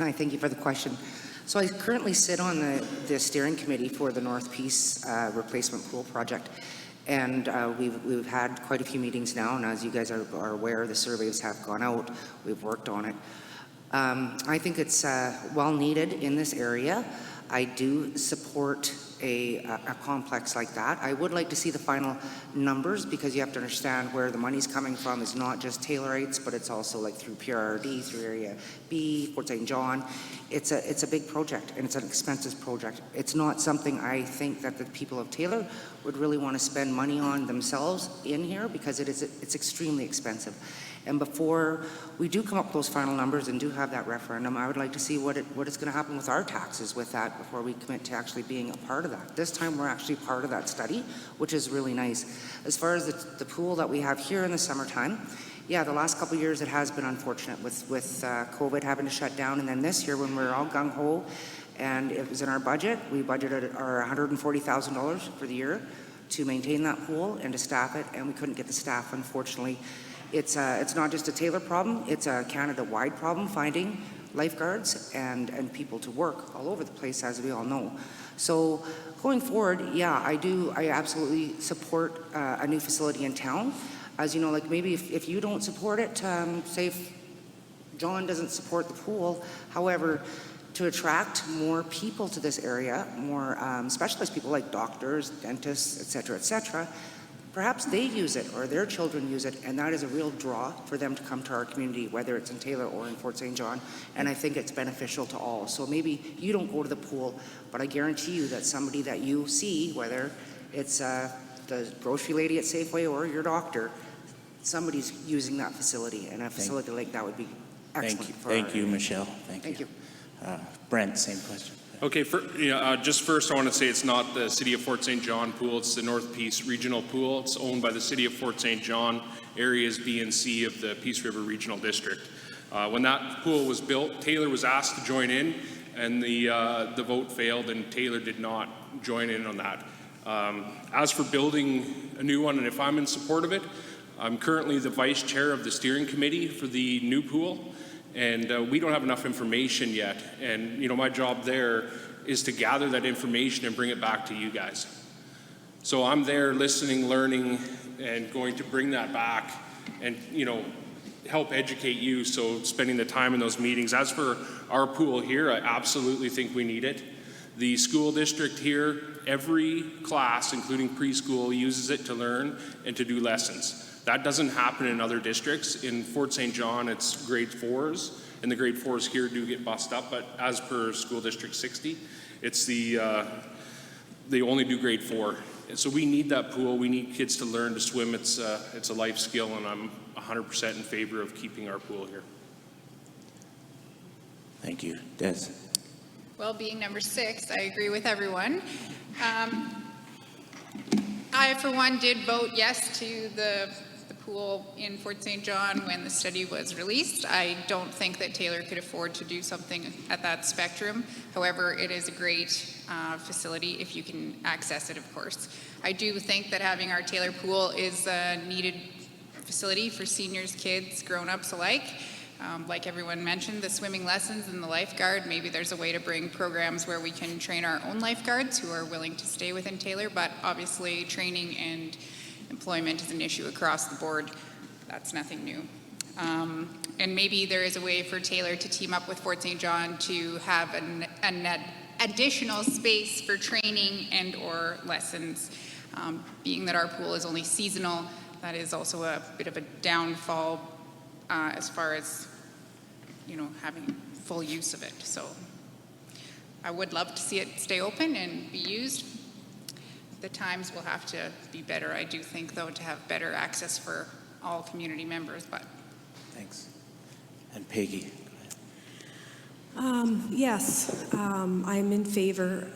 Hi, thank you for the question. So I currently sit on the steering committee for the North Peace replacement pool project. And we've had quite a few meetings now, and as you guys are aware, the surveys have gone out. We've worked on it. I think it's well needed in this area. I do support a complex like that. I would like to see the final numbers, because you have to understand where the money's coming from is not just Taylorites, but it's also like through PRRD, through Area B, Fort St. John. It's a big project, and it's an expensive project. It's not something I think that the people of Taylor would really want to spend money on themselves in here, because it's extremely expensive. And before we do come up with those final numbers and do have that referendum, I would like to see what is going to happen with our taxes with that before we commit to actually being a part of that. This time we're actually part of that study, which is really nice. As far as the pool that we have here in the summertime, yeah, the last couple of years it has been unfortunate with COVID having to shut down, and then this year when we were all gung-ho and it was in our budget, we budgeted our $140,000 for the year to maintain that pool and to staff it, and we couldn't get the staff, unfortunately. It's not just a Taylor problem, it's a Canada-wide problem, finding lifeguards and people to work all over the place, as we all know. So going forward, yeah, I absolutely support a new facility in town. As you know, like maybe if you don't support it, say if John doesn't support the pool, however, to attract more people to this area, more specialist people like doctors, dentists, et cetera, perhaps they use it or their children use it, and that is a real draw for them to come to our community, whether it's in Taylor or in Fort St. John, and I think it's beneficial to all. So maybe you don't go to the pool, but I guarantee you that somebody that you see, whether it's the grocery lady at Safeway or your doctor, somebody's using that facility, and a facility like that would be excellent. Thank you, Michelle. Thank you. Brent, same question. Okay, just first I want to say it's not the City of Fort St. John pool, it's the North Peace Regional Pool. It's owned by the City of Fort St. John, areas B and C of the Peace River Regional District. When that pool was built, Taylor was asked to join in, and the vote failed, and Taylor did not join in on that. As for building a new one, and if I'm in support of it, I'm currently the vice chair of the steering committee for the new pool. And we don't have enough information yet. And, my job there is to gather that information and bring it back to you guys. So I'm there listening, learning, and going to bring that back and, help educate you. So spending the time in those meetings. As for our pool here, I absolutely think we need it. The school district here, every class, including preschool, uses it to learn and to do lessons. That doesn't happen in other districts. In Fort St. John, it's grade 4s, and the grade 4s here do get bussed up, but as per School District 60, it's they only do grade 4. And so we need that pool. We need kids to learn to swim. It's a life skill, and I'm 100% in favor of keeping our pool here. Thank you. Des? Well, being number 6, I agree with everyone. I, for one, did vote yes to the pool in Fort St. John when the study was released. I don't think that Taylor could afford to do something at that spectrum. However, it is a great facility if you can access it, of course. I do think that having our Taylor pool is a needed facility for seniors, kids, grown-ups alike. Like everyone mentioned, the swimming lessons and the lifeguard, maybe there's a way to bring programs where we can train our own lifeguards who are willing to stay within Taylor, but obviously training and employment is an issue across the board. That's nothing new. And maybe there is a way for Taylor to team up with Fort St. John to have an additional space for training and or lessons. Being that our pool is only seasonal, that is also a bit of a downfall as far as having full use of it. So I would love to see it stay open and be used. The times will have to be better, I do think, though, to have better access for all community members. But thanks. And Peggy? Yes, I'm in favor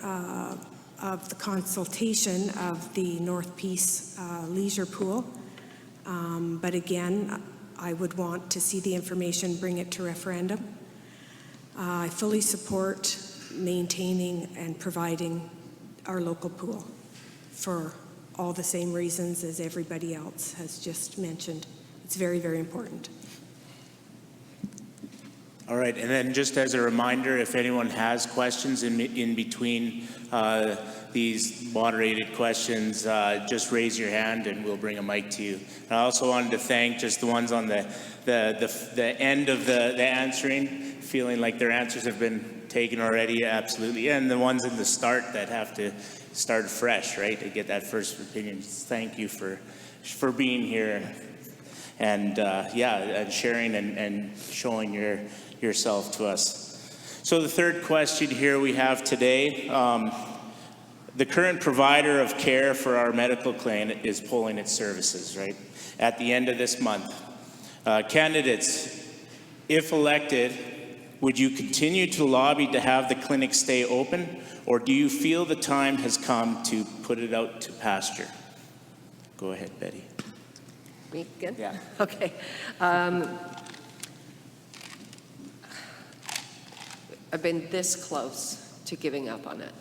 of the consultation of the North Peace leisure pool. But again, I would want to see the information, bring it to referendum. I fully support maintaining and providing our local pool for all the same reasons as everybody else has just mentioned. It's very, very important. All right, and then just as a reminder, if anyone has questions in between these moderated questions, just raise your hand and we'll bring a mic to you. And I also wanted to thank just the ones on the end of the answering, feeling like their answers have been taken already, absolutely, and the ones in the start that have to start fresh, right, to get that first opinion. Thank you for being here and and sharing and showing yourself to us. So the third question here we have today, the current provider of care for our medical clinic is pulling its services, right, at the end of this month. Candidates, if elected, would you continue to lobby to have the clinic stay open, or do you feel the time has come to put it out to pasture? Go ahead, Betty. Me again? Yeah. Okay. I've been this close to giving up on it.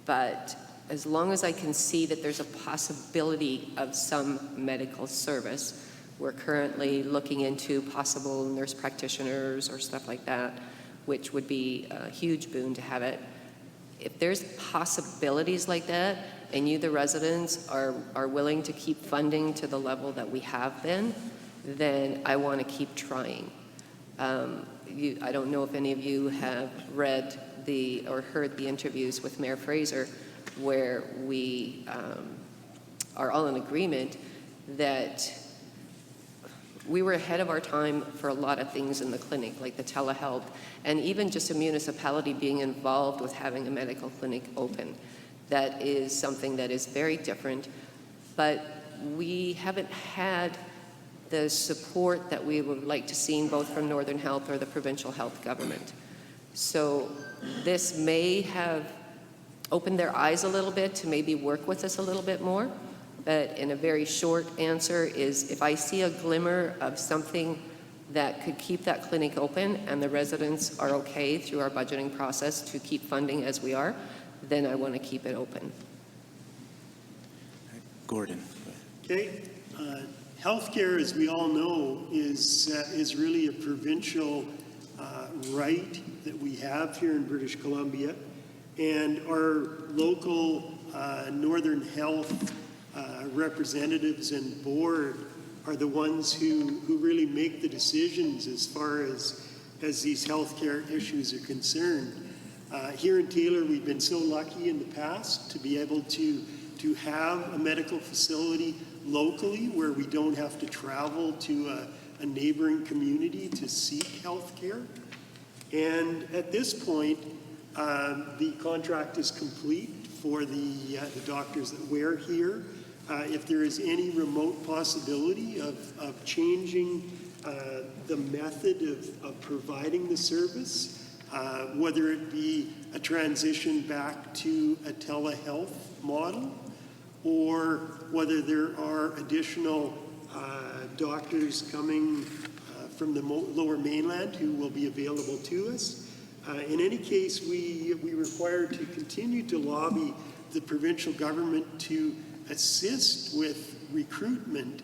But as long as I can see that there's a possibility of some medical service, we're currently looking into possible nurse practitioners or stuff like that, which would be a huge boon to have it. If there's possibilities like that, and you, the residents, are willing to keep funding to the level that we have been, then I want to keep trying. I don't know if any of you have read or heard the interviews with Mayor Fraser, where we are all in agreement that we were ahead of our time for a lot of things in the clinic, like the telehealth, and even just a municipality being involved with having a medical clinic open. That is something that is very different, but we haven't had the support that we would like to see both from Northern Health or the provincial health government. So this may have opened their eyes a little bit to maybe work with us a little bit more. But in a very short answer is, if I see a glimmer of something that could keep that clinic open and the residents are okay through our budgeting process to keep funding as we are, then I want to keep it open. Gordon. Okay. Healthcare, as we all know, is really a provincial right that we have here in British Columbia, and our local Northern Health representatives and board are the ones who really make the decisions as far as these healthcare issues are concerned. Here in Taylor, we've been so lucky in the past to be able to have a medical facility locally where we don't have to travel to a neighboring community to seek health care. And at this point, the contract is complete for the doctors that we're here. If there is any remote possibility of changing the method of providing the service, whether it be a transition back to a telehealth model, or whether there are additional doctors coming from the lower mainland who will be available to us. In any case, we require to continue to lobby the provincial government to assist with recruitment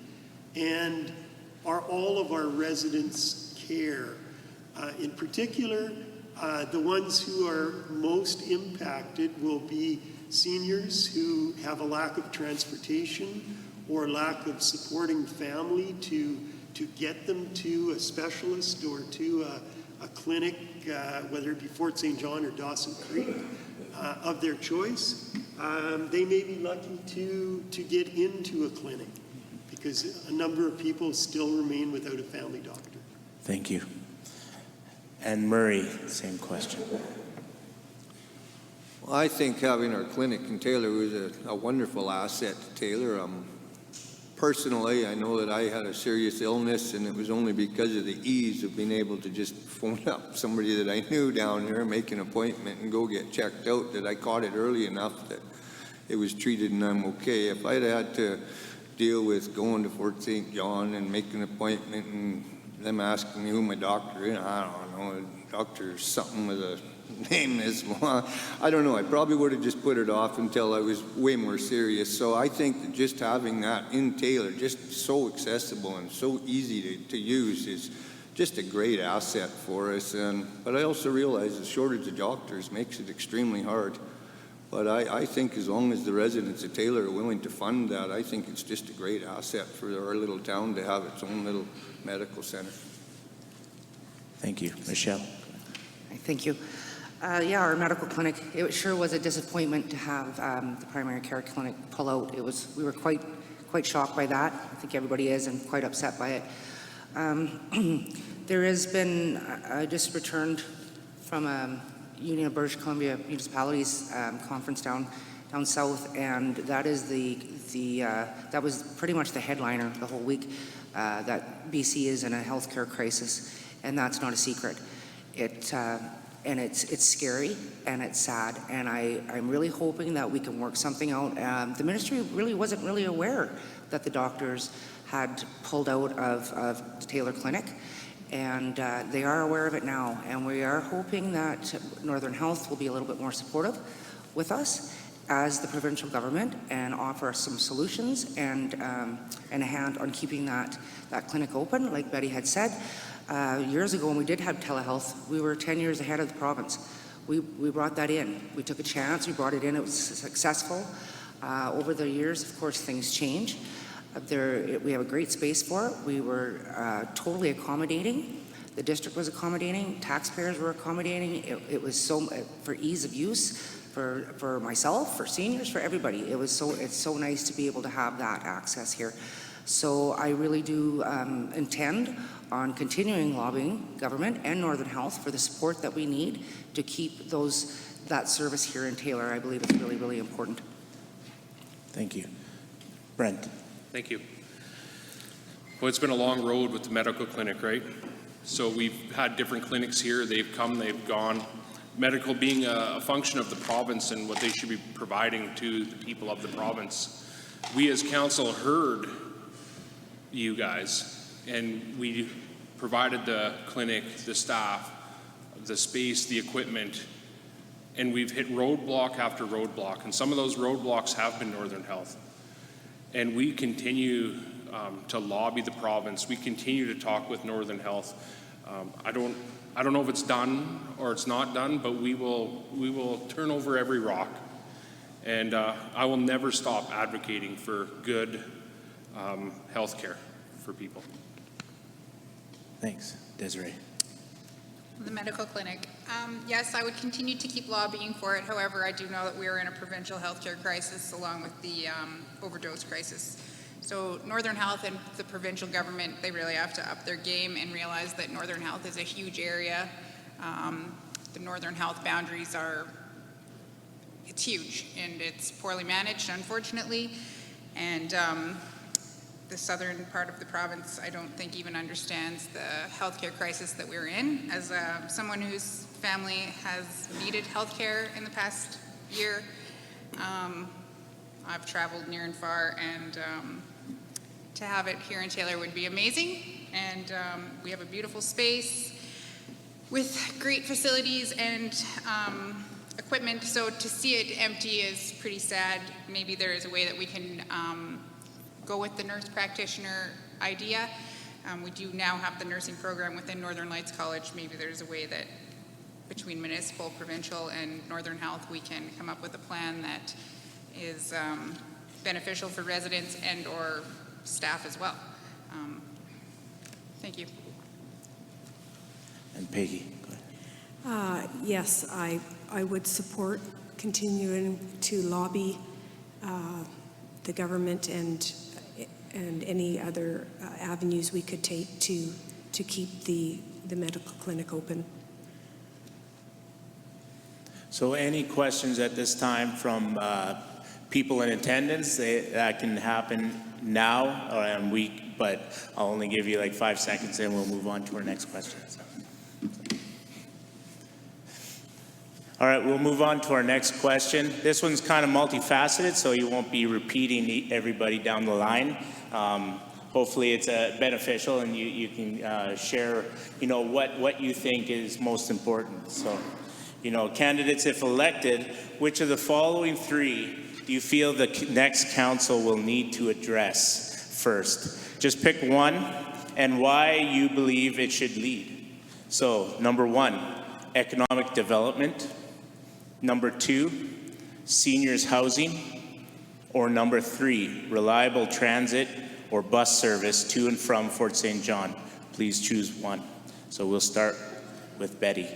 and all of our residents' care. In particular, the ones who are most impacted will be seniors who have a lack of transportation or lack of supporting family to get them to a specialist or to a clinic, whether it be Fort St. John or Dawson Creek, of their choice. They may be lucky to get into a clinic because a number of people still remain without a family doctor. Thank you. And Murray, same question. Well, I think having our clinic in Taylor was a wonderful asset to Taylor. Personally, I know that I had a serious illness, and it was only because of the ease of being able to just phone up somebody that I knew down here, make an appointment, and go get checked out, that I caught it early enough that it was treated and I'm okay. If I'd had to deal with going to Fort St. John and make an appointment and them asking me who my doctor is, I don't know, doctor something with a name is, well, I don't know. I probably would have just put it off until I was way more serious. So I think that just having that in Taylor, just so accessible and so easy to use, just a great asset for us. But I also realize the shortage of doctors makes it extremely hard. But I think as long as the residents of Taylor are willing to fund that, I think it's just a great asset for our little town to have its own little medical center. Thank you. Michelle? Thank you. Yeah, our medical clinic, it sure was a disappointment to have the primary care clinic pull out. We were quite shocked by that. I think everybody is, and quite upset by it. There has been, I just returned from a Union of British Columbia Municipalities conference down south, and that is that was pretty much the headliner the whole week, that BC is in a healthcare crisis, and that's not a secret. And it's scary and it's sad, and I'm really hoping that we can work something out. The ministry really wasn't really aware that the doctors had pulled out of the Taylor Clinic, and they are aware of it now, and we are hoping that Northern Health will be a little bit more supportive with us as the provincial government and offer some solutions and a hand on keeping that clinic open. Like Betty had said, years ago when we did have telehealth, we were 10 years ahead of the province. We brought that in. We took a chance, we brought it in, it was successful. Over the years, of course, things change. We have a great space for it. We were totally accommodating. The district was accommodating, taxpayers were accommodating. It was so, for ease of use, for myself, for seniors, for everybody. It's so nice to be able to have that access here. So I really do intend on continuing lobbying government and Northern Health for the support that we need to keep that service here in Taylor. I believe it's really, really important. Thank you. Brent? Thank you. Well, it's been a long road with the medical clinic, right? So we've had different clinics here. They've come, they've gone. Medical being a function of the province and what they should be providing to the people of the province. We as council heard you guys, and we provided the clinic, the staff, the space, the equipment, and we've hit roadblock after roadblock, and some of those roadblocks have been Northern Health. And we continue to lobby the province. We continue to talk with Northern Health. I don't know if it's done or it's not done, but we will turn over every rock, and I will never stop advocating for good health care for people. Thanks. Desiree? The medical clinic. Yes, I would continue to keep lobbying for it. However, I do know that we are in a provincial healthcare crisis along with the overdose crisis. So Northern Health and the provincial government, they really have to up their game and realize that Northern Health is a huge area. The Northern Health boundaries it's huge, and it's poorly managed, unfortunately. And the southern part of the province, I don't think even understands the healthcare crisis that we're in. As someone whose family has needed healthcare in the past year, I've traveled near and far, and to have it here in Taylor would be amazing. And we have a beautiful space with great facilities and equipment, so to see it empty is pretty sad. Maybe there is a way that we can go with the nurse practitioner idea. We do now have the nursing program within Northern Lights College. Maybe there's a way that between municipal, provincial, and Northern Health, we can come up with a plan that is beneficial for residents and or staff as well. Thank you. And Peggy, go ahead. Yes, I would support continuing to lobby the government and any other avenues we could take to keep the medical clinic open. So any questions at this time from people in attendance? That can happen now, but I'll only give you like 5 seconds and we'll move on to our next question. All right, we'll move on to our next question. This one's kind of multifaceted, so you won't be repeating everybody down the line. Hopefully it's beneficial and you can share, what you think is most important. So, candidates, if elected, which of the following three do you feel the next council will need to address first? Just pick one and why you believe it should lead. So, number 1, economic development. Number 2, seniors housing. Or number 3, reliable transit or bus service to and from Fort St. John. Please choose one. So we'll start with Betty.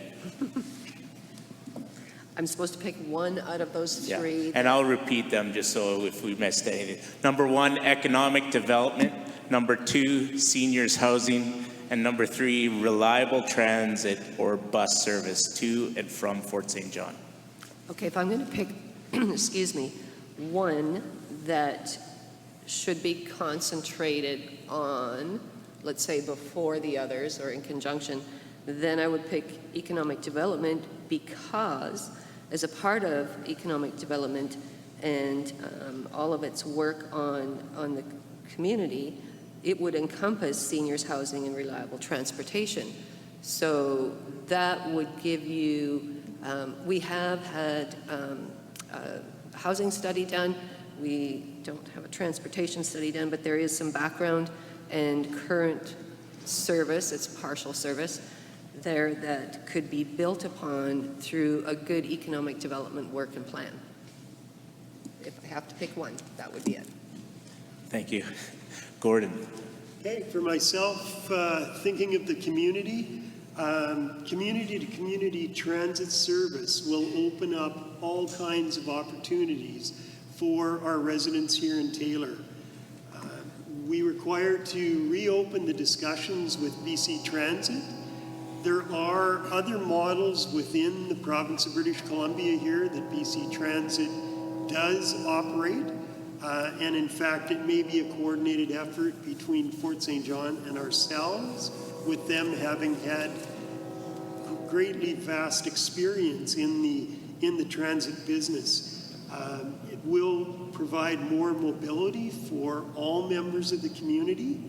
I'm supposed to pick one out of those Yeah. three. And I'll repeat them just so if we missed anything. Number 1, economic development. Number 2, seniors housing. And number 3, reliable transit or bus service to and from Fort St. John. Okay, if I'm going to pick, excuse me, one that should be concentrated on, let's say before the others or in conjunction, then I would pick economic development, because as a part of economic development and all of its work on the community, it would encompass seniors housing and reliable transportation. So that would give you, we have had a housing study done. We don't have a transportation study done, but there is some background and current service, it's partial service, there that could be built upon through a good economic development work and plan. If I have to pick one, that would be it. Thank you. Gordon. Okay, for myself, thinking of the community, community-to-community transit service will open up all kinds of opportunities for our residents here in Taylor. We require to reopen the discussions with BC Transit. There are other models within the province of British Columbia here that BC Transit does operate. And in fact, it may be a coordinated effort between Fort St. John and ourselves, with them having had greatly vast experience in the transit business. It will provide more mobility for all members of the community,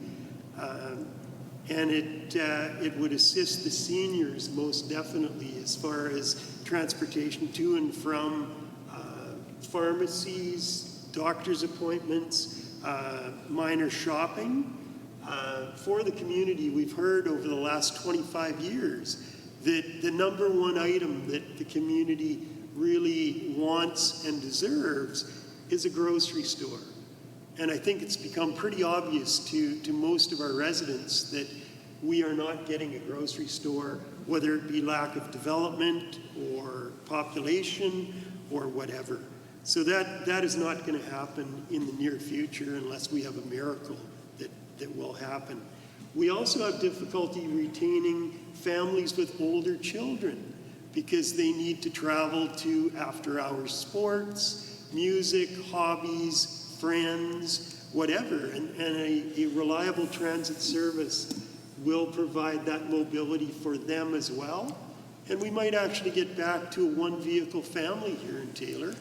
and it would assist the seniors most definitely as far as transportation to and from pharmacies, doctor's appointments, minor shopping. For the community, we've heard over the last 25 years that the number one item that the community really wants and deserves is a grocery store. And I think it's become pretty obvious to most of our residents that we are not getting a grocery store, whether it be lack of development or population or whatever. So that is not going to happen in the near future unless we have a miracle that will happen. We also have difficulty retaining families with older children because they need to travel to after-hours sports, music, hobbies, friends, whatever. And a reliable transit service will provide that mobility for them as well. And we might actually get back to a one-vehicle family here in Taylor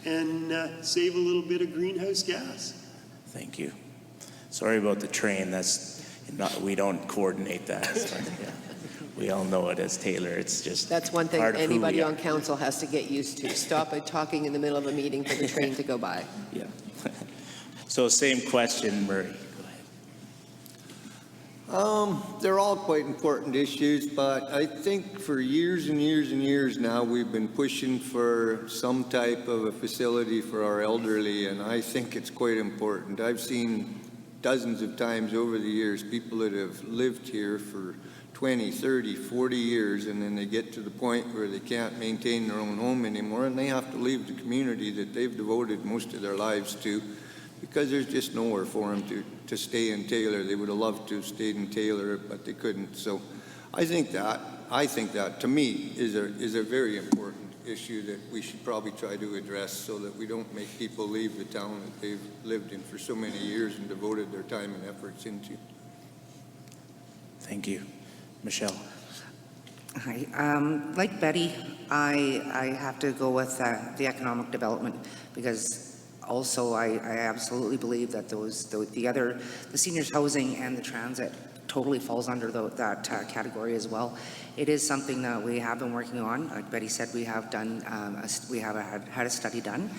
and save a little bit of greenhouse gas. Thank you. Sorry about the train. We don't coordinate that. But, yeah. We all know it as Taylor. It's just That's one thing part of who anybody we are. on council has to get used to. Stop it talking in the middle of a meeting for the train to go by. Yeah. So same question, Murray. Go ahead. They're all quite important issues, but I think for years and years and years now, we've been pushing for some type of a facility for our elderly, and I think it's quite important. I've seen dozens of times over the years people that have lived here for 20, 30, 40 years, and then they get to the point where they can't maintain their own home anymore, and they have to leave the community that they've devoted most of their lives to, because there's just nowhere for them to stay in Taylor. They would have loved to have stayed in Taylor, but they couldn't. So I think that to me is a very important issue that we should probably try to address, so that we don't make people leave the town that they've lived in for so many years and devoted their time and efforts into. Thank you. Michelle. Hi. Like Betty, I have to go with the economic development, because also I absolutely believe that the seniors housing and the transit totally falls under that category as well. It is something that we have been working on. Like Betty said, we have done had a study done,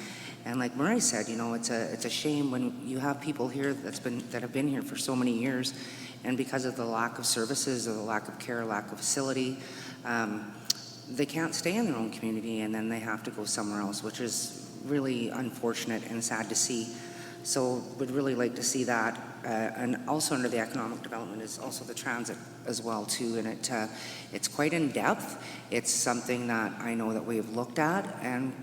and like Murray said, it's a shame when you have people here that have been here for so many years, And because of the lack of services, or the lack of care, lack of facility, they can't stay in their own community, and then they have to go somewhere else, which is really unfortunate and sad to see. So would really like to see that. And also under the economic development is also the transit as well too. And it's quite in depth. It's something that I know that we've looked at and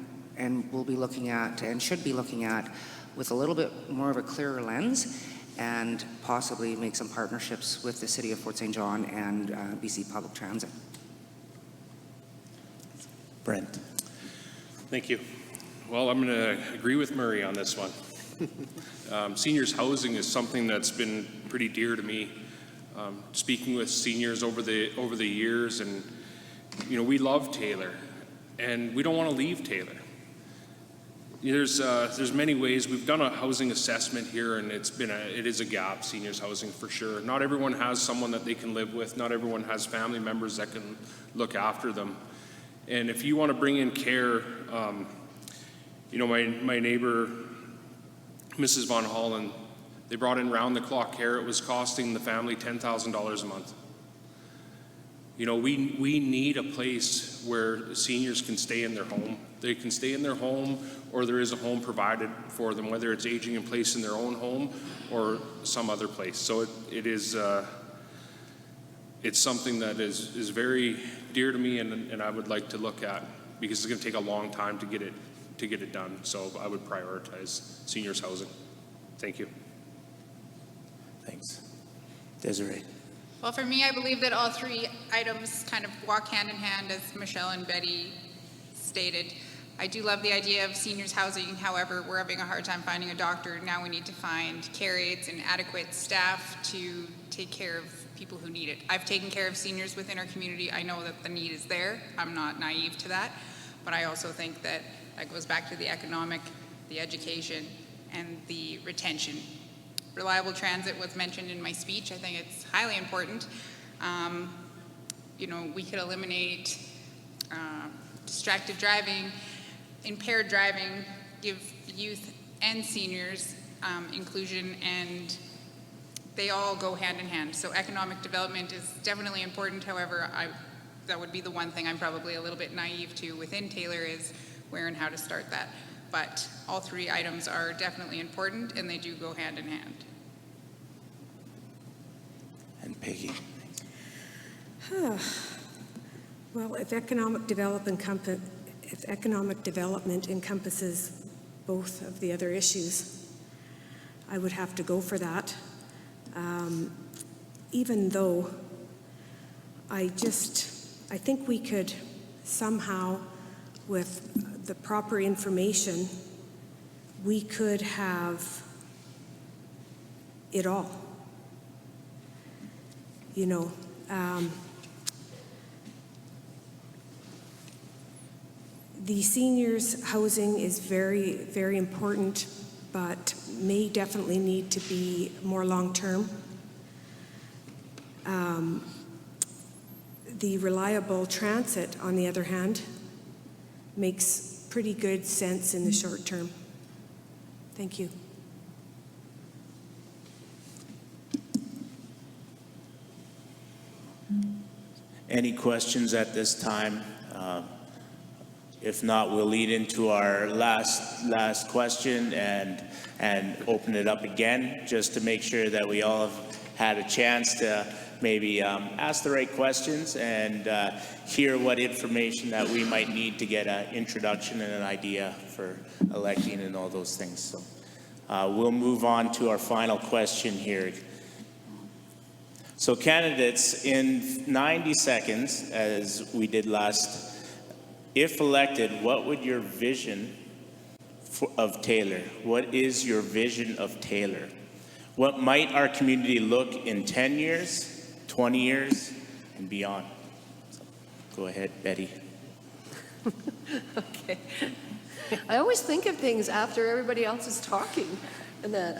will be looking at and should be looking at with a little bit more of a clearer lens, and possibly make some partnerships with the City of Fort St. John and BC Public Transit. Brent. Thank you. Well, I'm going to agree with Murray on this one. Seniors housing is something that's been pretty dear to me. Speaking with seniors over the years, and we love Taylor, and we don't want to leave Taylor. There's many ways. We've done a housing assessment here, and it is a gap, seniors housing for sure. Not everyone has someone that they can live with. Not everyone has family members that can look after them. And if you want to bring in care, my neighbor, Mrs. Von Holland, they brought in round-the-clock care. It was costing the family $10,000 a month. We need a place where seniors can stay in their home. They can stay in their home, or there is a home provided for them, whether it's aging in place in their own home or some other place. So it's something that is very dear to me, and I would like to look at, because it's going to take a long time to get it done. So I would prioritize seniors housing. Thank you. Thanks. Desiree. Well, for me, I believe that all three items kind of walk hand in hand, as Michelle and Betty stated. I do love the idea of seniors housing. However, we're having a hard time finding a doctor. Now we need to find care aides and adequate staff to take care of people who need it. I've taken care of seniors within our community. I know that the need is there. I'm not naive to that. But I also think that goes back to the economic, the education, and the retention. Reliable transit was mentioned in my speech. I think it's highly important. We could eliminate distracted driving, impaired driving, give youth and seniors inclusion, and they all go hand in hand. So economic development is definitely important. However, that would be the one thing I'm probably a little bit naive to within Taylor, is where and how to start that. But all three items are definitely important, and they do go hand in hand. And Peggy. Well, if economic development encompasses both of the other issues, I would have to go for that. Even though I think we could somehow, with the proper information, we could have it all. The seniors housing is very, very important, but may definitely need to be more long-term. The reliable transit, on the other hand, makes pretty good sense in the short term. Thank you. Any questions at this time? If not, we'll lead into our last question and open it up again, just to make sure that we all have had a chance to maybe ask the right questions and hear what information that we might need to get an introduction and an idea for electing and all those things. So we'll move on to our final question here. So candidates, in 90 seconds, as we did last, if elected, what would your vision of Taylor? What is your vision of Taylor? What might our community look in 10 years, 20 years, and beyond? So, go ahead, Betty. Okay. I always think of things after everybody else is talking. And that,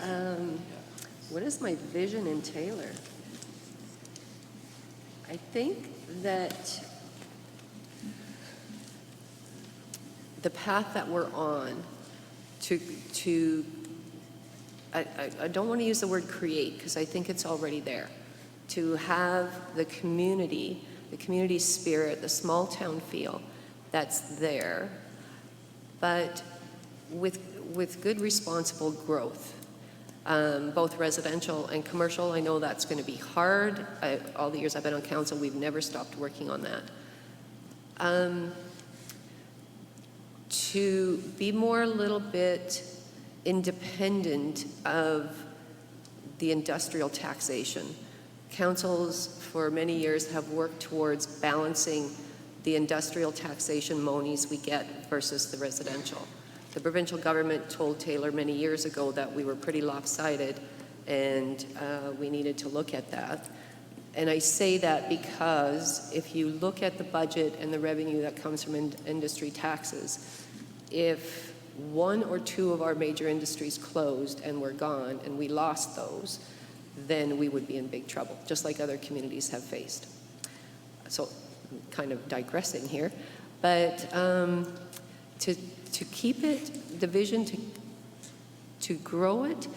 what is my vision in Taylor? I think that the path that we're on I don't want to use the word create, because I think it's already there, to have the community spirit, the small town feel that's there, but with good responsible growth, both residential and commercial. I know that's going to be hard. All the years I've been on council, we've never stopped working on that. To be more a little bit independent of the industrial taxation. Councils for many years have worked towards balancing the industrial taxation monies we get versus the residential. The provincial government told Taylor many years ago that we were pretty lopsided and we needed to look at that. And I say that because if you look at the budget and the revenue that comes from industry taxes, if one or two of our major industries closed and were gone and we lost those, then we would be in big trouble, just like other communities have faced. So kind of digressing here, but to keep it, the vision to grow it,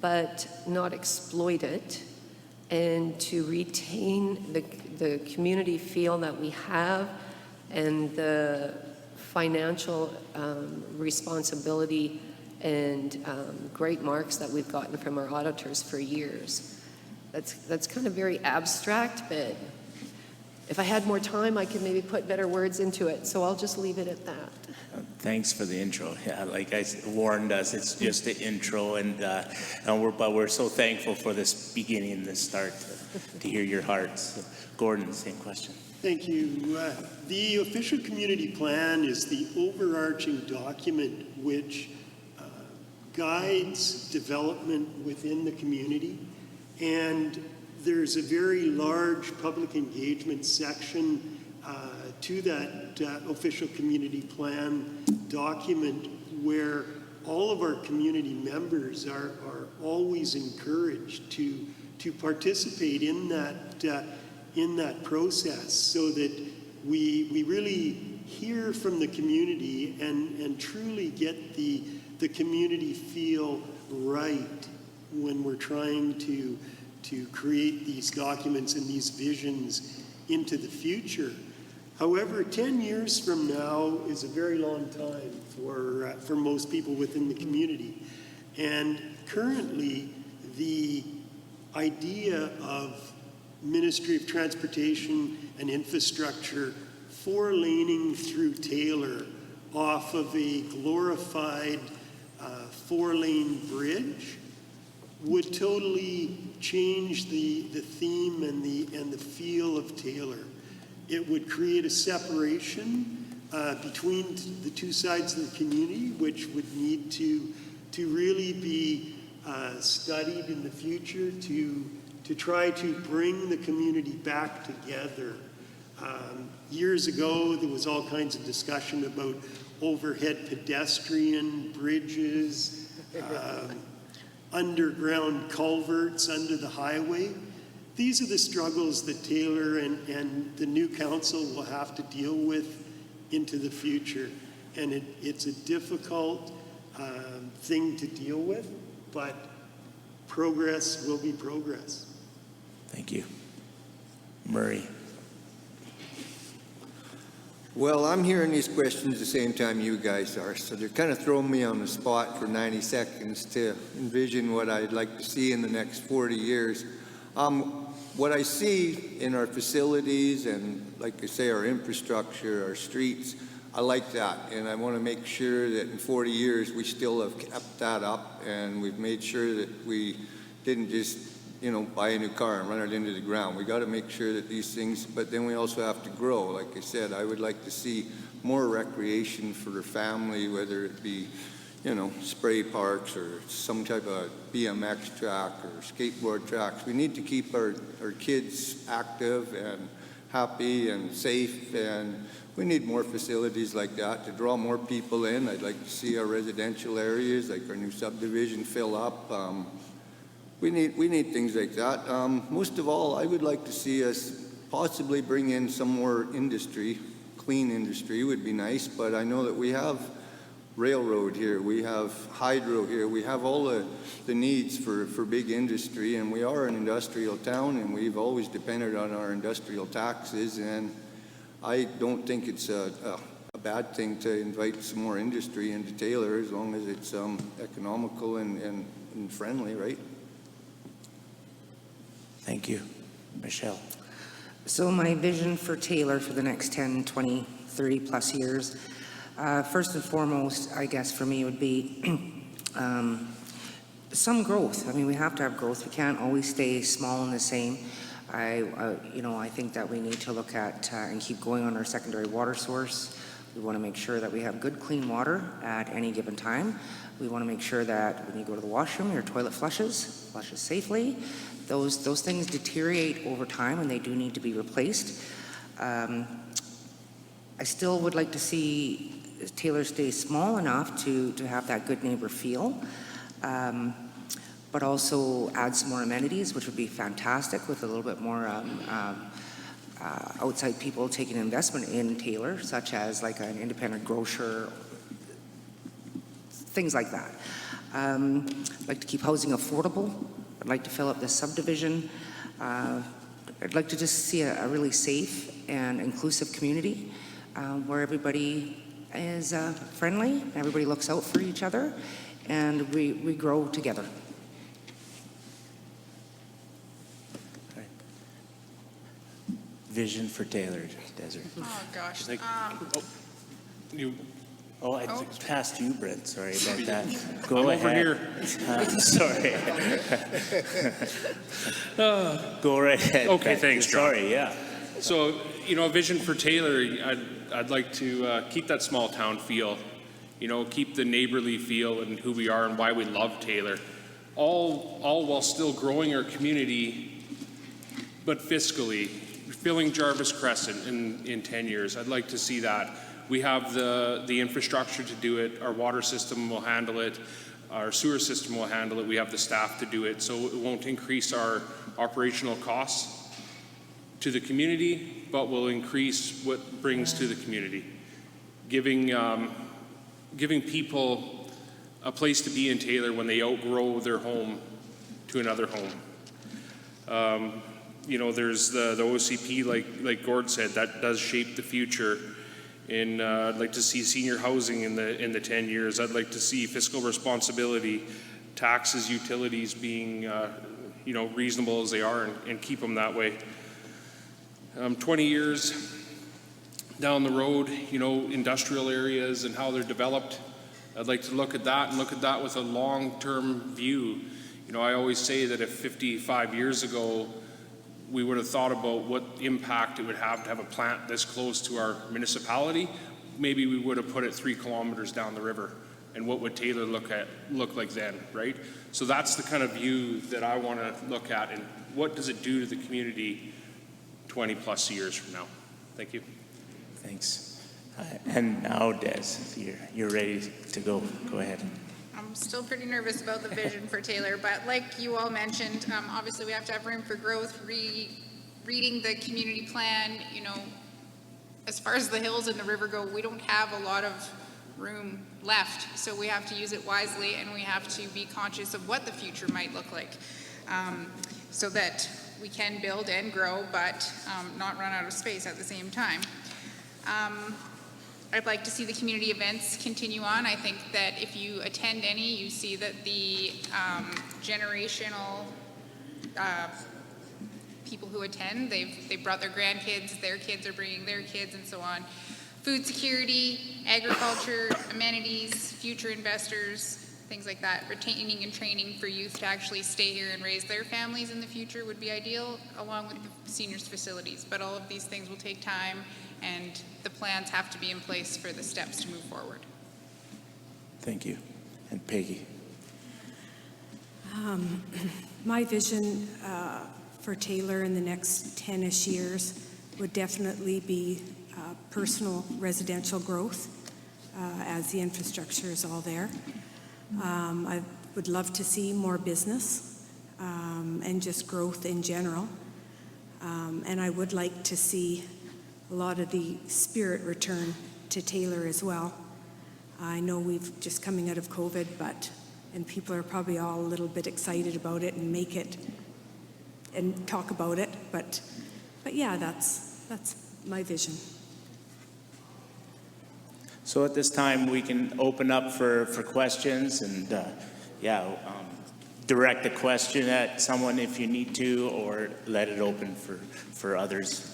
but not exploit it, and to retain the community feel that we have and the financial responsibility and great marks that we've gotten from our auditors for years. That's kind of very abstract, but if I had more time, I could maybe put better words into it. So I'll just leave it at that. Thanks for the intro. Yeah, like I warned us, it's just the intro, but we're so thankful for this beginning, this start, to hear your hearts. Gordon, same question. Thank you. The official community plan is the overarching document which guides development within the community, and there's a very large public engagement section to that official community plan document where all of our community members are always encouraged to participate in that process, so that we really hear from the community and truly get the community feel right when we're trying to create these documents and these visions into the future. However, 10 years from now is a very long time for most people within the community. And currently, the idea of Ministry of Transportation and Infrastructure 4-laning through Taylor off of a glorified 4-lane bridge would totally change the theme and the feel of Taylor. It would create a separation between the two sides of the community, which would need to really be studied in the future to try to bring the community back together. Years ago, there was all kinds of discussion about overhead pedestrian bridges, underground culverts under the highway. These are the struggles that Taylor and the new council will have to deal with into the future. And it's a difficult thing to deal with, but progress will be progress. Thank you. Murray. Well, I'm hearing these questions the same time you guys are, so they're kind of throwing me on the spot for 90 seconds to envision what I'd like to see in the next 40 years. What I see in our facilities and, like I say, our infrastructure, our streets, I like that. And I want to make sure that in 40 years we still have kept that up and we've made sure that we didn't just buy a new car and run it into the ground. We got to make sure that these things, but then we also have to grow. Like I said, I would like to see more recreation for the family, whether it be, spray parks or some type of BMX track or skateboard tracks. We need to keep our kids active and happy and safe, and we need more facilities like that to draw more people in. I'd like to see our residential areas, like our new subdivision, fill up. We need things like that. Most of all, I would like to see us possibly bring in some more industry. Clean industry would be nice, but I know that we have railroad here, we have hydro here, we have all the needs for big industry, and we are an industrial town, and we've always depended on our industrial taxes, and I don't think it's a bad thing to invite some more industry into Taylor as long as it's economical and friendly, right? Thank you. Michelle? So my vision for Taylor for the next 10, 20, 30 plus years, first and foremost, I guess for me would be some growth. I mean, we have to have growth. We can't always stay small and the same. I think that we need to look at and keep going on our secondary water source. We want to make sure that we have good, clean water at any given time. We want to make sure that when you go to the washroom, your toilet flushes safely. Those things deteriorate over time, and they do need to be replaced. I still would like to see Taylor stay small enough to have that good neighbor feel, but also add some more amenities, which would be fantastic, with a little bit more outside people taking investment in Taylor, such as like an independent grocer, things like that. I'd like to keep housing affordable. I'd like to fill up this subdivision. I'd like to just see a really safe and inclusive community where everybody is friendly, everybody looks out for each other, and we grow together. Vision for Taylor, Desert. Oh, gosh. I passed you, Brent. Sorry about that. Go I'm ahead. over here. Sorry. Go right ahead. Okay, Brent. thanks, John. Sorry, yeah. So, a vision for Taylor, I'd like to keep that small town feel, keep the neighborly feel and who we are and why we love Taylor, all while still growing our community, but fiscally, filling Jarvis Crescent in 10 years. I'd like to see that. We have the infrastructure to do it. Our water system will handle it. Our sewer system will handle it. We have the staff to do it, so it won't increase our operational costs to the community, but will increase what it brings to the community. Giving people a place to be in Taylor when they outgrow their home to another home. There's the OCP, like Gord said, that does shape the future. And I'd like to see senior housing in the 10 years. I'd like to see fiscal responsibility, taxes, utilities being reasonable as they are, and keep them that way. 20 years down the road, industrial areas and how they're developed, I'd like to look at that and look at that with a long-term view. I always say that if 55 years ago we would have thought about what impact it would have to have a plant this close to our municipality, maybe we would have put it 3 kilometers down the river. And what would Taylor look like then, right? So that's the kind of view that I want to look at, and what does it do to the community 20 plus years from now? Thank you. Thanks. And now, Des, you're ready to go. Go ahead. I'm still pretty nervous about the vision for Taylor, but like you all mentioned, obviously we have to have room for growth. Reading the community plan, as far as the hills and the river go, we don't have a lot of room left, so we have to use it wisely, and we have to be conscious of what the future might look like, so that we can build and grow, but not run out of space at the same time. I'd like to see the community events continue on. I think that if you attend any, you see that the generational people who attend, they've brought their grandkids, their kids are bringing their kids, and so on. Food security, agriculture, amenities, future investors, things like that. Retaining and training for youth to actually stay here and raise their families in the future would be ideal, along with the seniors facilities. But all of these things will take time, and the plans have to be in place for the steps to move forward. Thank you. And Peggy. My vision for Taylor in the next 10-ish years would definitely be personal residential growth, as the infrastructure is all there. I would love to see more business and just growth in general. And I would like to see a lot of the spirit return to Taylor as well. I know we've just coming out of COVID, and people are probably all a little bit excited about it and make it and talk about it, but yeah, that's my vision. So at this time, we can open up for questions and, direct the question at someone if you need to, or let it open for others.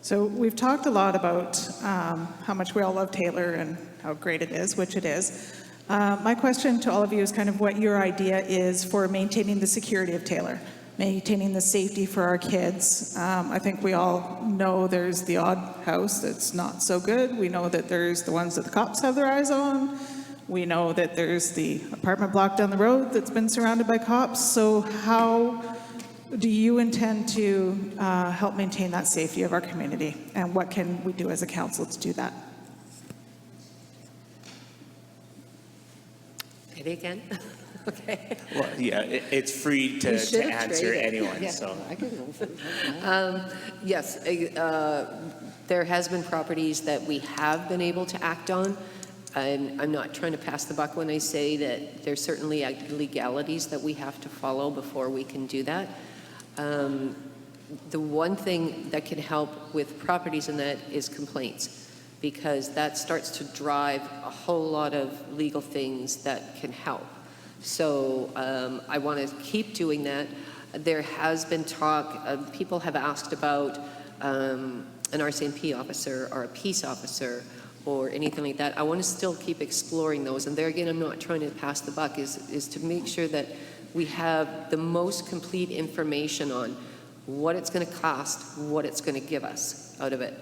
So we've talked a lot about how much we all love Taylor and how great it is, which it is. My question to all of you is kind of what your idea is for maintaining the security of Taylor, maintaining the safety for our kids. I think we all know there's the odd house that's not so good. We know that there's the ones that the cops have their eyes on. We know that there's the apartment block down the road that's been surrounded by cops. So how do you intend to help maintain that safety of our community? And what can we do as a council to do that? Maybe again? Okay. Well, yeah, it's free to answer anyone, Yeah, so. I can go for it. Yes, there has been properties that we have been able to act on. I'm not trying to pass the buck when I say that there's certainly legalities that we have to follow before we can do that. The one thing that can help with properties in that is complaints, because that starts to drive a whole lot of legal things that can help. So I want to keep doing that. There has been talk, people have asked about an RCMP officer or a peace officer or anything like that. I want to still keep exploring those. And there again, I'm not trying to pass the buck, is to make sure that we have the most complete information on what it's going to cost, what it's going to give us out of it.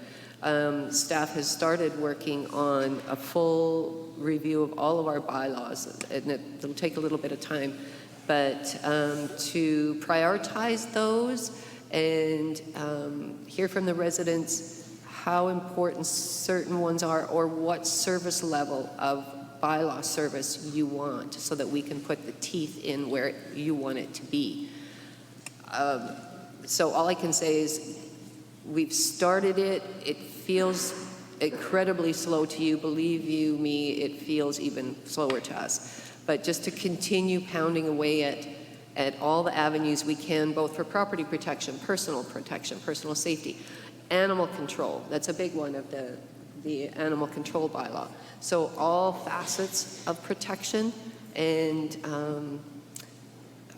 Staff has started working on a full review of all of our bylaws, and it'll take a little bit of time, but to prioritize those and hear from the residents how important certain ones are, or what service level of bylaw service you want, so that we can put the teeth in where you want it to be. So all I can say is we've started it. It feels incredibly slow to you. Believe you me, it feels even slower to us. But just to continue pounding away at all the avenues we can, both for property protection, personal safety, animal control. That's a big one of the animal control bylaw. So all facets of protection, and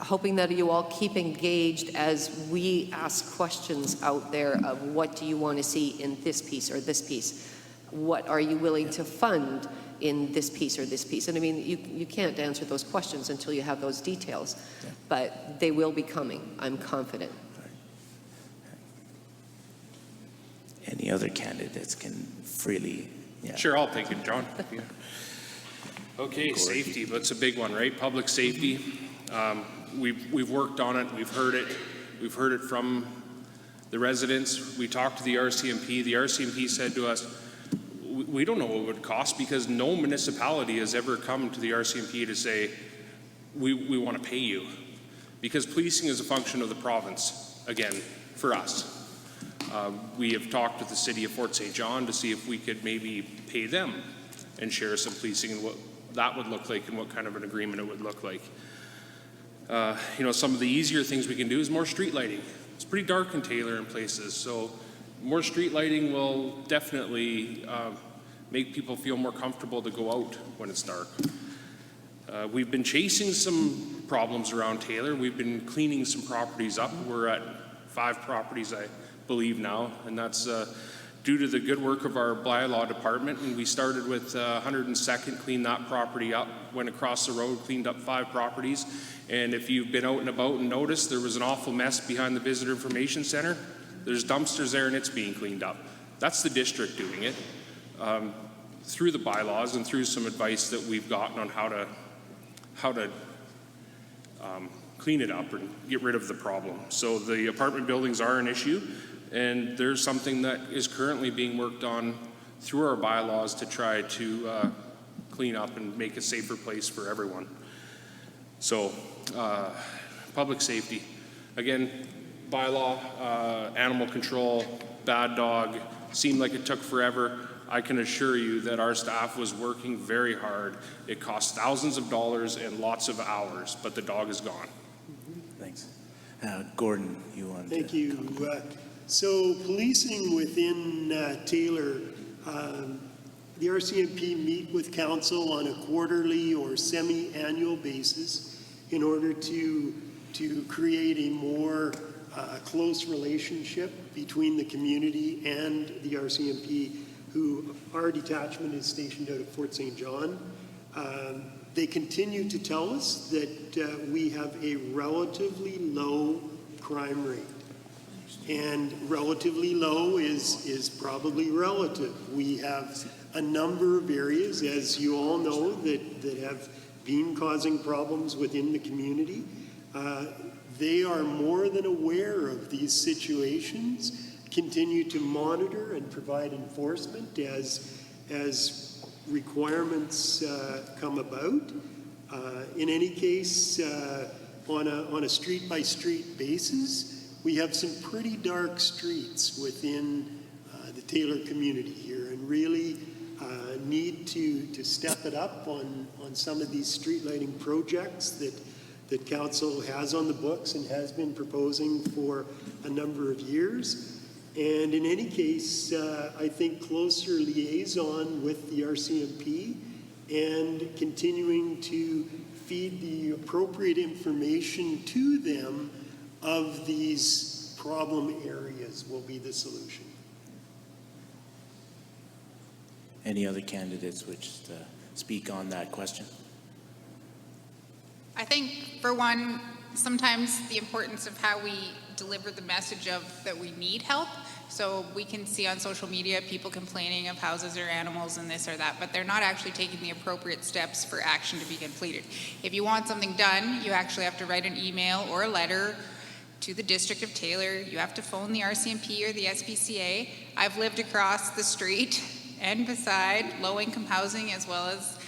hoping that you all keep engaged as we ask questions out there of what do you want to see in this piece or this piece? What are you willing to fund in this piece or this piece? And I mean, you can't answer those questions until you have those details, but they will be coming, I'm confident. Any other candidates can freely, Sure, I'll take it, John. Yeah. Okay, safety, that's a big one, right? Public safety. We've worked on it, we've heard it from the residents. We talked to the RCMP. The RCMP said to us, we don't know what it would cost, because no municipality has ever come to the RCMP to say, we want to pay you. Because policing is a function of the province, again, for us. We have talked with the city of Fort St. John to see if we could maybe pay them and share some policing and what that would look like and what kind of an agreement it would look like. Some of the easier things we can do is more street lighting. It's pretty dark in Taylor in places, so more street lighting will definitely make people feel more comfortable to go out when it's dark. We've been chasing some problems around Taylor. We've been cleaning some properties up. We're at 5 properties, I believe now, and that's due to the good work of our bylaw department. And we started with 102nd, cleaned that property up, went across the road, cleaned up 5 properties. And if you've been out and about and noticed, there was an awful mess behind the Visitor Information Center. There's dumpsters there and it's being cleaned up. That's the district doing it, through the bylaws and through some advice that we've gotten on how to clean it up and get rid of the problem. So the apartment buildings are an issue, and there's something that is currently being worked on through our bylaws to try to clean up and make a safer place for everyone. So public safety, again, bylaw, animal control, bad dog, seemed like it took forever. I can assure you that our staff was working very hard. It cost thousands of dollars and lots of hours, but the dog is gone. Thanks. Gordon, you want to? Thank you. So policing within Taylor, the RCMP meet with council on a quarterly or semi-annual basis in order to create a more close relationship between the community and the RCMP, who our detachment is stationed out of Fort St. John. They continue to tell us that we have a relatively low crime rate. And relatively low is probably relative. We have a number of areas, as you all know, that have been causing problems within the community. They are more than aware of these situations, continue to monitor and provide enforcement as requirements come about. In any case, on a street-by-street basis, we have some pretty dark streets within the Taylor community here, and really need to step it up on some of these street lighting projects that council has on the books and has been proposing for a number of years. And in any case, I think closer liaison with the RCMP and continuing to feed the appropriate information to them of these problem areas will be the solution. Any other candidates which speak on that question? I think, for one, sometimes the importance of how we deliver the message of that we need help. So we can see on social media people complaining of houses or animals and this or that, but they're not actually taking the appropriate steps for action to be completed. If you want something done, you actually have to write an email or a letter to the District of Taylor. You have to phone the RCMP or the SPCA. I've lived across the street and beside low-income housing, as well as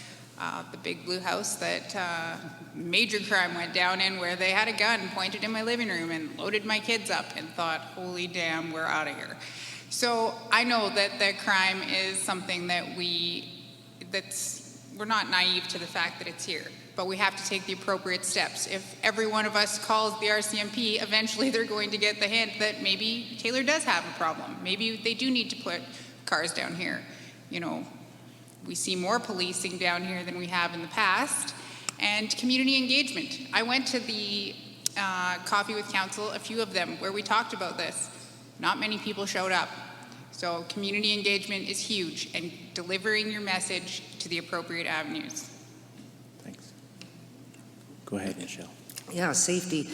the big blue house that major crime went down in, where they had a gun pointed in my living room and loaded my kids up and thought, holy damn, we're out of here. So I know that the crime is something that we're not naive to the fact that it's here, but we have to take the appropriate steps. If every one of us calls the RCMP, eventually they're going to get the hint that maybe Taylor does have a problem. Maybe they do need to put cars down here. You know, we see more policing down here than we have in the past. And community engagement. I went to the Coffee with Council, a few of them, where we talked about this. Not many people showed up. So community engagement is huge, and delivering your message to the appropriate avenues. Thanks. Go ahead, Michelle. Yeah, safety.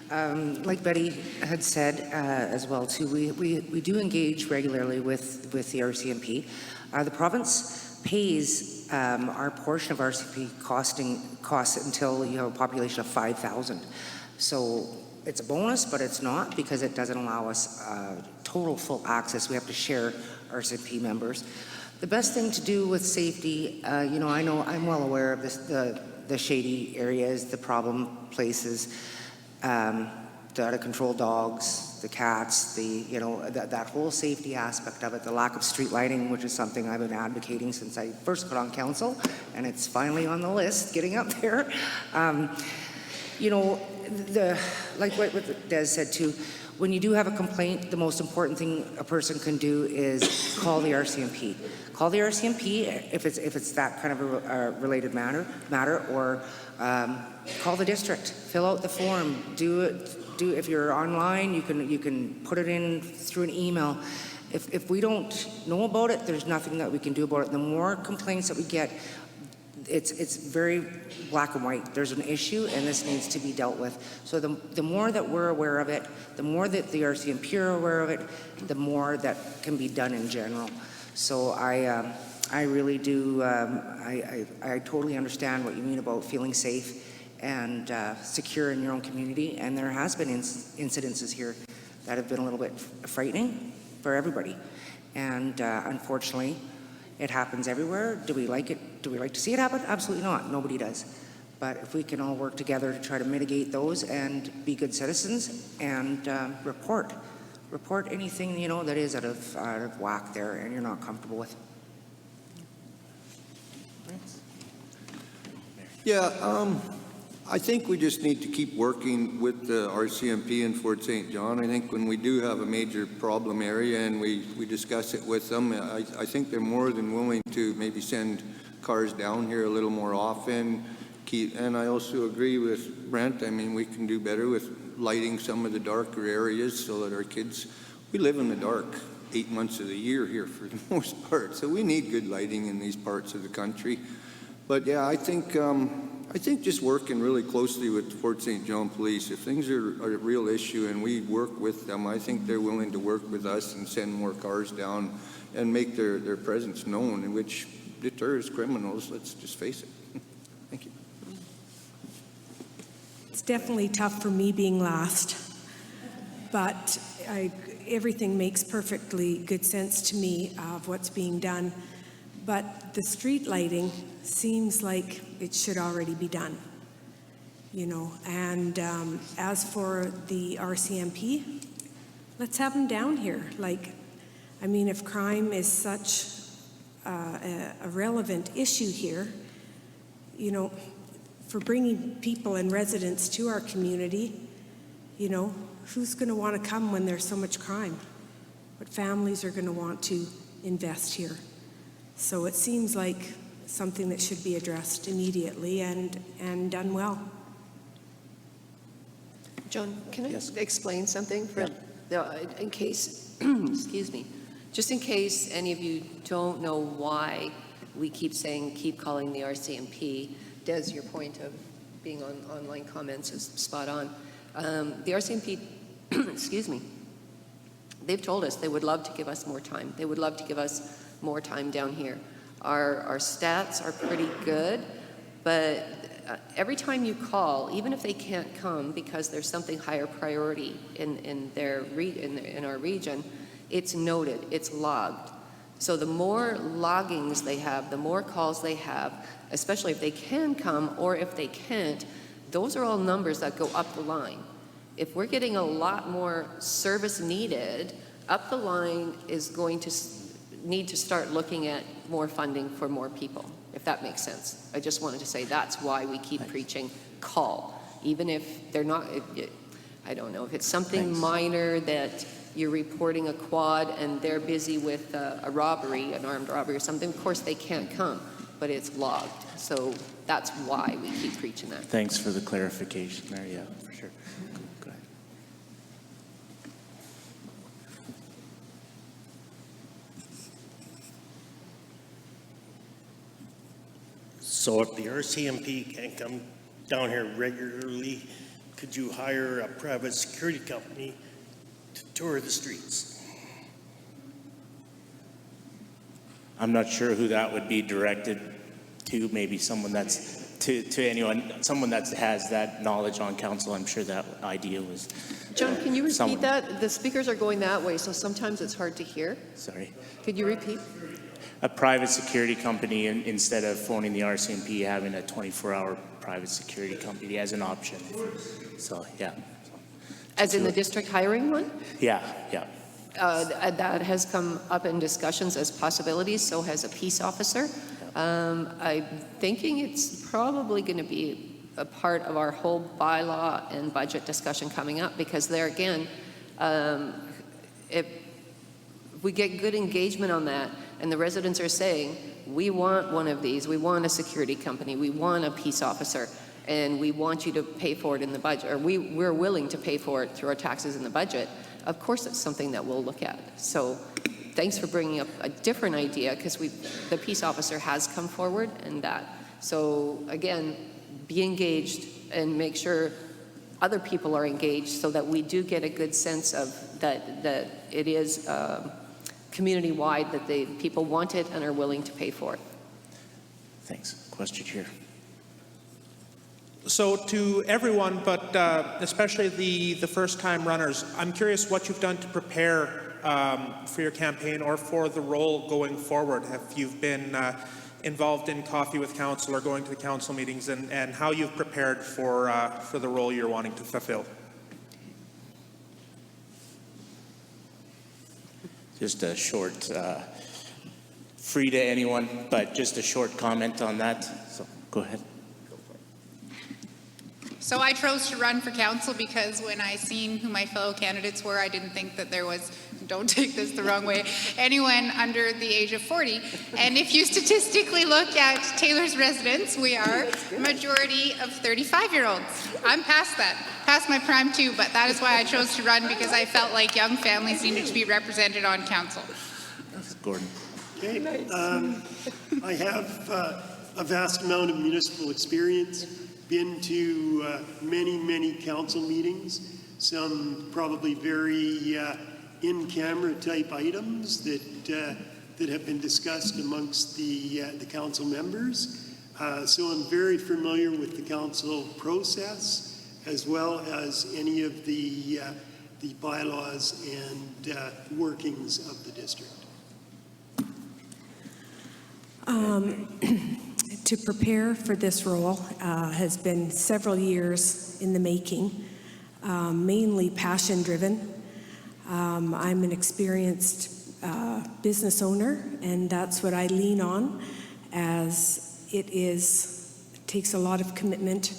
Like Betty had said as well too, we do engage regularly with the RCMP. The province pays our portion of RCMP costs until you have a population of 5,000. So it's a bonus, but it's not, because it doesn't allow us total full access. We have to share RCMP members. The best thing to do with safety, you know I'm well aware of this, the shady areas, the problem places, the out-of-control dogs, the cats, that whole safety aspect of it, the lack of street lighting, which is something I've been advocating since I first got on council, and it's finally on the list, getting up there. Like what Des said too, when you do have a complaint, the most important thing a person can do is call the RCMP. Call the RCMP if it's that kind of a related matter, or call the district. Fill out the form. Do if you're online, you can put it in through an email. If we don't know about it, there's nothing that we can do about it. The more complaints that we get, it's very black and white. There's an issue, and this needs to be dealt with. So the more that we're aware of it, the more that the RCMP are aware of it, the more that can be done in general. So I really do, I totally understand what you mean about feeling safe and secure in your own community. And there has been incidences here that have been a little bit frightening for everybody. And unfortunately, it happens everywhere. Do we like it? Do we like to see it happen? Absolutely not. Nobody does. But if we can all work together to try to mitigate those and be good citizens and report anything that is out of whack there and you're not comfortable with. Yeah, I think we just need to keep working with the RCMP in Fort St. John. I think when we do have a major problem area and we discuss it with them, I think they're more than willing to maybe send cars down here a little more often. And I also agree with Brent. I mean, we can do better with lighting some of the darker areas so that our kids, we live in the dark 8 months of the year here for the most part. So we need good lighting in these parts of the country. But yeah, I think just working really closely with Fort St. John Police, if things are a real issue and we work with them, I think they're willing to work with us and send more cars down and make their presence known, which deters criminals, let's just face it. Thank you. It's definitely tough for me being last, but everything makes perfectly good sense to me of what's being done. But the street lighting seems like it should already be done, you know. And as for the RCMP, let's have them down here. Like, I mean, if crime is such a relevant issue here, you know, for bringing people and residents to our community, you know, who's going to want to come when there's so much crime? What families are going to want to invest here? So it seems like something that should be addressed immediately and done well. John, can I Yes. explain something in case, excuse me, just in case any of you don't know why we keep calling the RCMP. Des, your point of being on online comments is spot on. The RCMP, excuse me, they've told us they would love to give us more time. They would love to give us more time down here. Our stats are pretty good, but every time you call, even if they can't come because there's something higher priority in our region, it's noted, it's logged. So the more loggings they have, the more calls they have, especially if they can come or if they can't, those are all numbers that go up the line. If we're getting a lot more service needed, up the line is going to need to start looking at more funding for more people, if that makes sense. I just wanted to say that's why we keep preaching call, even if they're not, I don't know, if it's something minor that you're reporting a quad and they're busy with a robbery, an armed robbery or something, of course they can't come, but it's logged. So that's why we keep preaching that. Thanks for the clarification there, yeah, for sure. Go ahead. So if the RCMP can't come down here regularly, could you hire a private security company to tour the streets? I'm not sure who that would be directed to, maybe someone that's, to anyone, someone that has that knowledge on council. I'm sure that idea was. John, can you repeat someone. that? The speakers are going that way, so sometimes it's hard to hear. Sorry. Could you repeat? A private security company, instead of phoning the RCMP, having a 24-hour private security company as an option. So, yeah. As in the district hiring one? Yeah. That has come up in discussions as possibilities, so has a peace officer. I'm thinking it's probably going to be a part of our whole bylaw and budget discussion coming up, because there again, if we get good engagement on that, and the residents are saying, we want one of these, we want a security company, we want a peace officer, and we want you to pay for it in the budget, or we're willing to pay for it through our taxes in the budget, of course it's something that we'll look at. So thanks for bringing up a different idea, because the peace officer has come forward and that. So again, be engaged and make sure other people are engaged so that we do get a good sense of that it is community-wide, that the people want it and are willing to pay for it. Thanks. Question here. So to everyone, but especially the first-time runners, I'm curious what you've done to prepare for your campaign or for the role going forward. Have you been involved in coffee with council or going to the council meetings, and how you've prepared for the role you're wanting to fulfill? Just a short, free to anyone, but just a short comment on that. So go ahead. So I chose to run for council because when I seen who my fellow candidates were, I didn't think that there was, don't take this the wrong way, anyone under the age of 40. And if you statistically look at Taylor's residents, we are a majority of 35-year-olds. I'm past that, past my prime too, but that is why I chose to run, because I felt like young families needed to be represented on council. Gordon. Okay, I have a vast amount of municipal experience, been to many council meetings, some probably very in-camera type items that have been discussed amongst the council members. So I'm very familiar with the council process, as well as any of the bylaws and workings of the district. To prepare for this role has been several years in the making, mainly passion-driven. I'm an experienced business owner, and that's what I lean on, as it takes a lot of commitment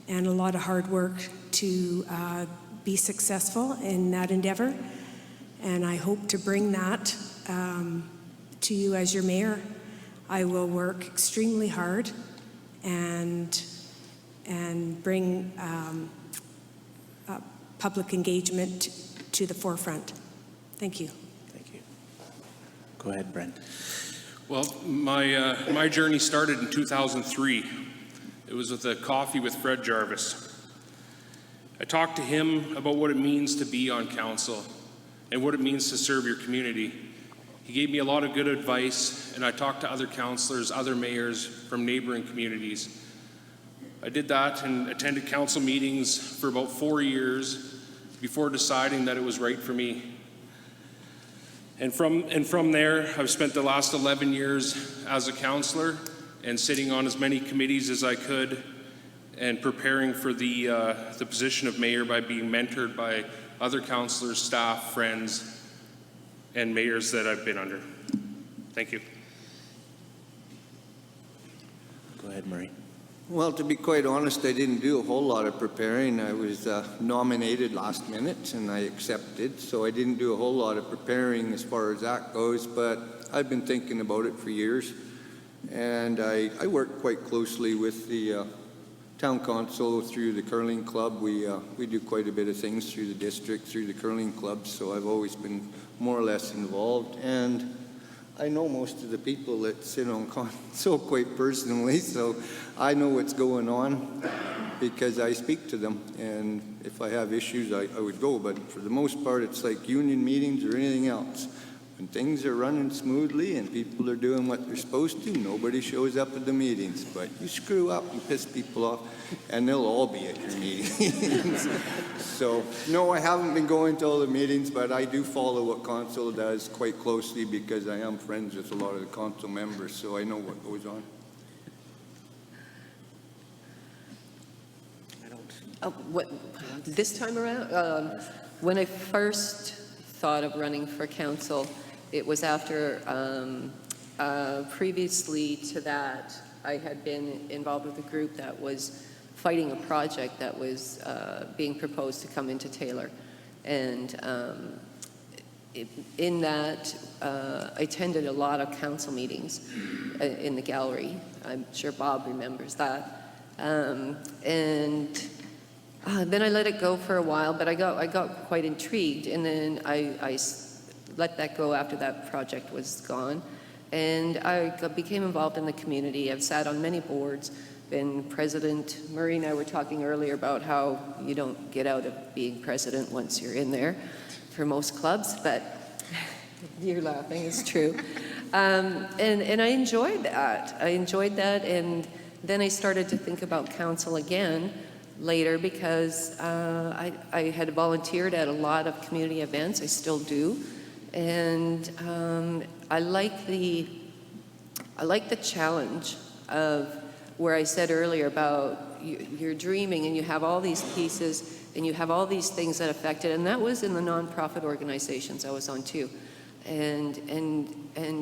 and a lot of hard work to be successful in that endeavor. And I hope to bring that to you as your mayor. I will work extremely hard and bring public engagement to the forefront. Thank you. Thank you. Go ahead, Brent. Well, my journey started in 2003. It was with a coffee with Fred Jarvis. I talked to him about what it means to be on council and what it means to serve your community. He gave me a lot of good advice, and I talked to other councillors, other mayors from neighboring communities. I did that and attended council meetings for about 4 years before deciding that it was right for me. And from there, I've spent the last 11 years as a councillor and sitting on as many committees as I could and preparing for the position of mayor by being mentored by other councillors, staff, friends, and mayors that I've been under. Thank you. Go ahead, Murray. Well, to be quite honest, I didn't do a whole lot of preparing. I was nominated last minute and I accepted, so I didn't do a whole lot of preparing as far as that goes, but I've been thinking about it for years. And I work quite closely with the town council through the curling club. We do quite a bit of things through the district, through the curling club, so I've always been more or less involved. And I know most of the people that sit on council quite personally, so I know what's going on because I speak to them. And if I have issues, I would go. But for the most part, it's like union meetings or anything else. When things are running smoothly and people are doing what they're supposed to, nobody shows up at the meetings. But you screw up and piss people off, and they'll all be at your meetings. So, no, I haven't been going to all the meetings, but I do follow what council does quite closely because I am friends with a lot of the council members, so I know what goes on. This time around, when I first thought of running for council, it was after, previously to that, I had been involved with a group that was fighting a project that was being proposed to come into Taylor. And in that, I attended a lot of council meetings in the gallery. I'm sure Bob remembers that. Then I let it go for a while, but I got quite intrigued, and then I let that go after that project was gone. And I became involved in the community. I've sat on many boards, been president. Murray and I were talking earlier about how you don't get out of being president once you're in there for most clubs, but you're laughing, it's true. And I enjoyed that. And then I started to think about council again later because I had volunteered at a lot of community events. I still do. And I like the challenge of where I said earlier about you're dreaming and you have all these pieces and you have all these things that affect it. And that was in the nonprofit organizations I was on too. And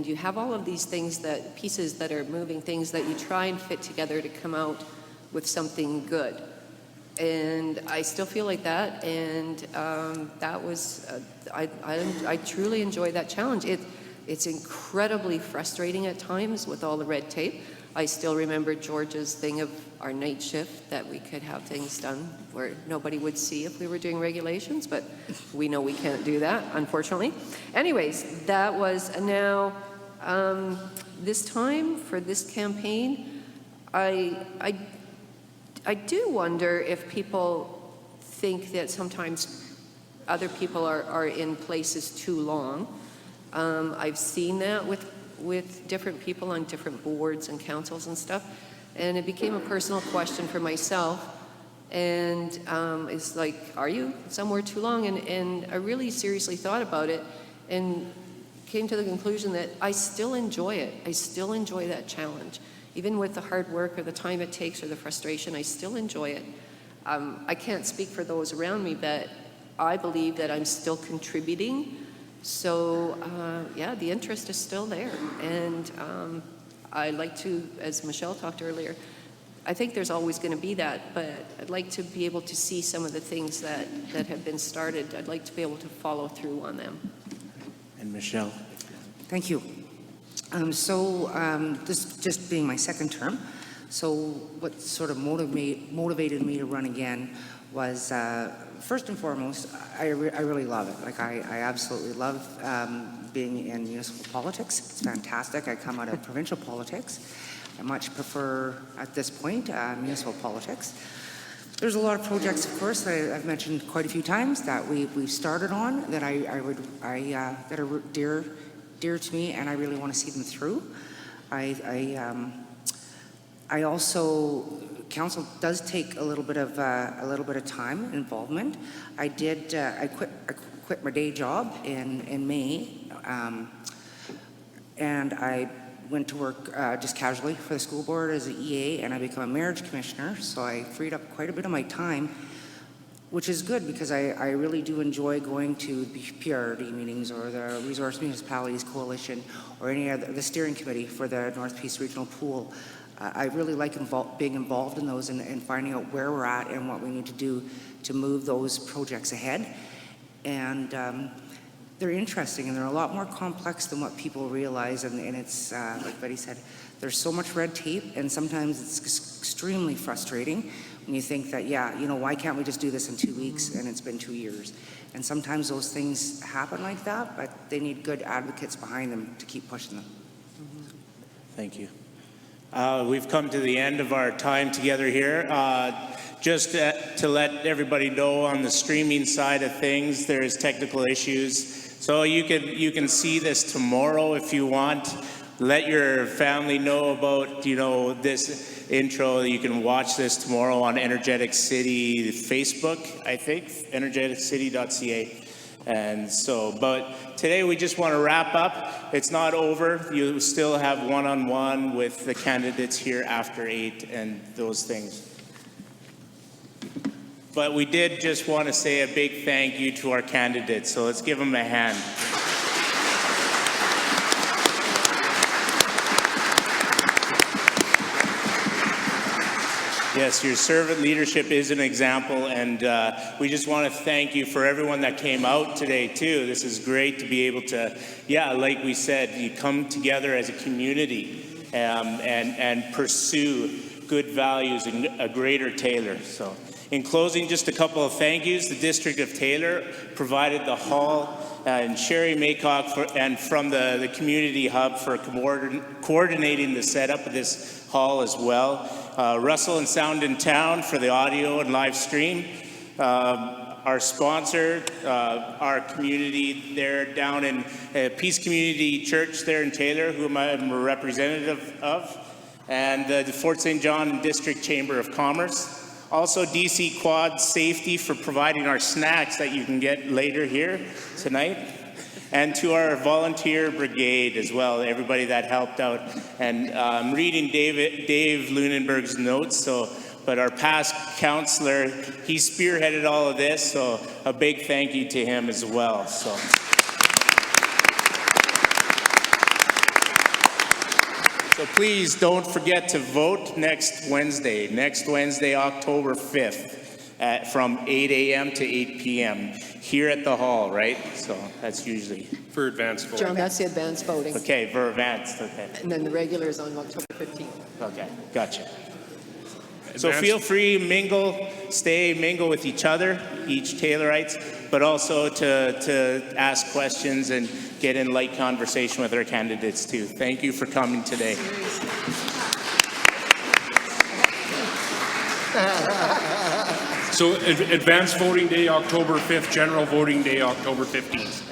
you have all of these things pieces that are moving, things that you try and fit together to come out with something good. And I still feel like that, and that was, I truly enjoyed that challenge. It's incredibly frustrating at times with all the red tape. I still remember George's thing of our night shift, that we could have things done where nobody would see if we were doing regulations, but we know we can't do that, unfortunately. Anyways, that was, now, this time for this campaign, I do wonder if people think that sometimes other people are in places too long. I've seen that with different people on different boards and councils and stuff, and it became a personal question for myself. And it's like, are you somewhere too long? And I really seriously thought about it and came to the conclusion that I still enjoy it. I still enjoy that challenge. Even with the hard work or the time it takes or the frustration, I still enjoy it. I can't speak for those around me, but I believe that I'm still contributing. So, yeah, the interest is still there. And I like to, as Michelle talked earlier, I think there's always going to be that, but I'd like to be able to see some of the things that have been started. I'd like to be able to follow through on them. And Michelle? Thank you. This just being my second term, so what sort of motivated me to run again was, first and foremost, I really love it. Like, I absolutely love being in municipal politics. It's fantastic. I come out of provincial politics. I much prefer, at this point, municipal politics. There's a lot of projects, of course, that I've mentioned quite a few times that we've started on that that are dear to me, and I really want to see them through. I also, council does take a little bit of time and involvement. I quit my day job in May, and I went to work just casually for the school board as an EA, and I became a marriage commissioner, so I freed up quite a bit of my time, which is good because I really do enjoy going to the PRD meetings or the Resource Municipalities Coalition or any other, the steering committee for the North Peace Regional Pool. I really like being involved in those and finding out where we're at and what we need to do to move those projects ahead. And they're interesting, and they're a lot more complex than what people realize. And it's, like Betty said, there's so much red tape, and sometimes it's extremely frustrating when you think that, yeah, you know, why can't we just do this in 2 weeks, and it's been 2 years? And sometimes those things happen like that, but they need good advocates behind them to keep pushing them. Thank you. We've come to the end of our time together here. Just to let everybody know, on the streaming side of things, there's technical issues. So you can see this tomorrow if you want. Let your family know about, you know, this intro. You can watch this tomorrow on Energetic City Facebook, I think, Energeticcity.ca. And so, but today we just want to wrap up. It's not over. You still have one-on-one with the candidates here after 8 and those things. But we did just want to say a big thank you to our candidates. So let's give them a hand. Yes, your servant leadership is an example, and we just want to thank you for everyone that came out today, too. This is great to be able to, yeah, like we said, you come together as a community and pursue good values in a greater Taylor. So, in closing, just a couple of thank yous. The District of Taylor provided the hall, and Sherry Maycock and from the Community Hub for coordinating the setup of this hall as well. Russell and Sound in Town for the audio and live stream. Our sponsor, our community there down in Peace Community Church there in Taylor, whom I'm a representative of, and the Fort St. John District Chamber of Commerce. Also, DC Quad Safety for providing our snacks that you can get later here tonight. And to our volunteer brigade as well, everybody that helped out. And I'm reading Dave Lunenberg's notes, but our past counselor, he spearheaded all of this, so a big thank you to him as well. So please don't forget to vote next Wednesday, October 5th. from 8 a.m. to 8 p.m. here at the hall, right? So that's usually, For advanced voting. John, that's the advanced voting. okay, for advanced, okay. And then the regular is on October 15th. Okay, gotcha. So Advanced- feel free, mingle with each other, each Taylorites, but also to ask questions and get in light conversation with our candidates too. Thank you for coming today. So advanced voting day, October 5th, general voting day, October 15th.